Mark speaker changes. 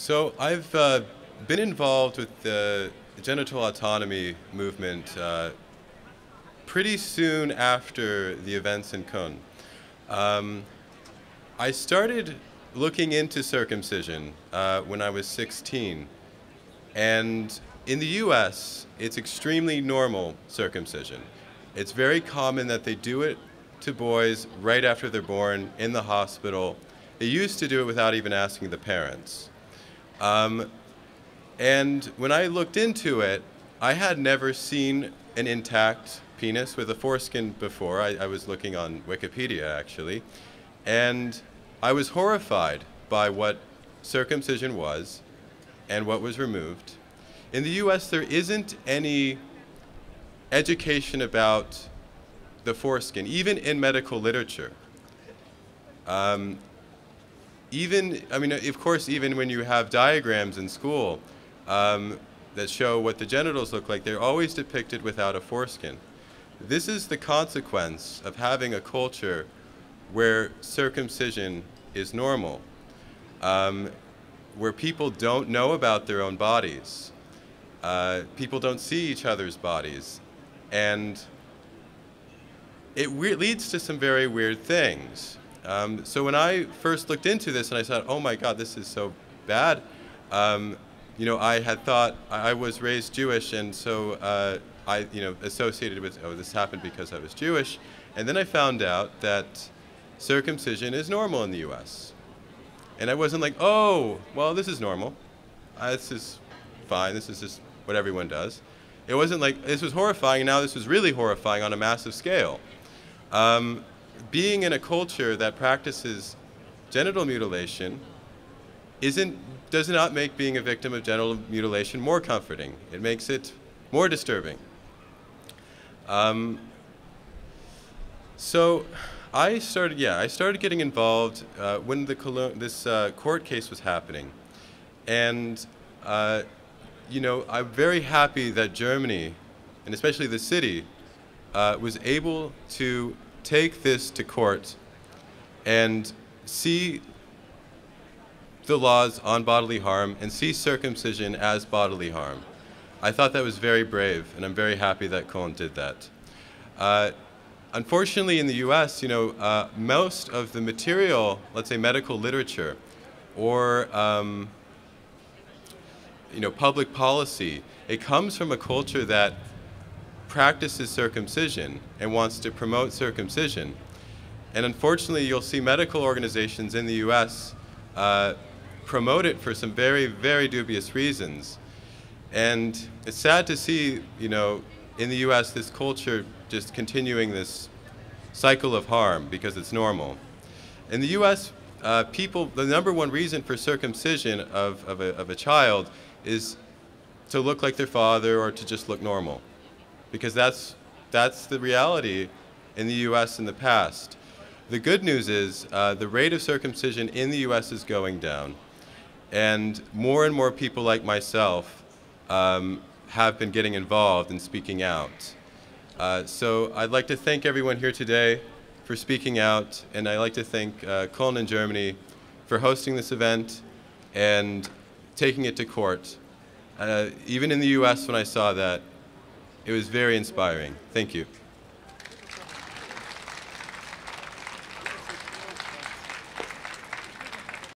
Speaker 1: So I've been involved with the genital autonomy movement pretty soon after the events in Köln. I started looking into circumcision when I was 16, and in the US, it's extremely normal circumcision. It's very common that they do it to boys right after they're born in the hospital. They used to do it without even asking the parents. And when I looked into it, I had never seen an intact penis with a foreskin before. I was looking on Wikipedia, actually, and I was horrified by what circumcision was and what was removed. In the US, there isn't any education about the foreskin, even in medical literature. Of course, even when you have diagrams in school that show what the genitals look like, they're always depicted without a foreskin. This is the consequence of having a culture where circumcision is normal, where people don't know about their own bodies. People don't see each other's bodies. And it leads to some very weird things. So when I first looked into this and I thought, oh my God, this is so bad, I had thought I was raised Jewish, and so I associated with, oh, this happened because I was Jewish. And then I found out that circumcision is normal in the US. And I wasn't like, oh, well, this is normal. This is fine. This is just what everyone does. It wasn't like this was horrifying, and now this was really horrifying on a massive scale. Being in a culture that practices genital mutilation does not make being a victim of genital mutilation more comforting. It makes it more disturbing. So I started getting involved when this court case was happening. And I'm very happy that Germany, and especially the city, was able to take this to court and see the laws on bodily harm and see circumcision as bodily harm. I thought that was very brave, and I'm very happy that Köln did that. Unfortunately, in the US, most of the material, let's say medical literature, or public policy, it comes from a culture that practices circumcision and wants to promote circumcision. And unfortunately, you'll see medical organizations in the US promote it for some very, very dubious reasons. And it's sad to see, in the US, this culture just continuing this cycle of harm because it's normal. In the US, the number one reason for circumcision of a child is to look like their father or to just look normal, because that's the reality in the US in the past. The good news is the rate of circumcision in the US is going down, and more people like myself have been getting involved and speaking out. So I'd like to thank everyone here today for speaking out, and I'd like to thank Köln in Germany for hosting this event and taking it to court. Even in the US, when I saw that, it was very inspiring. Thank you.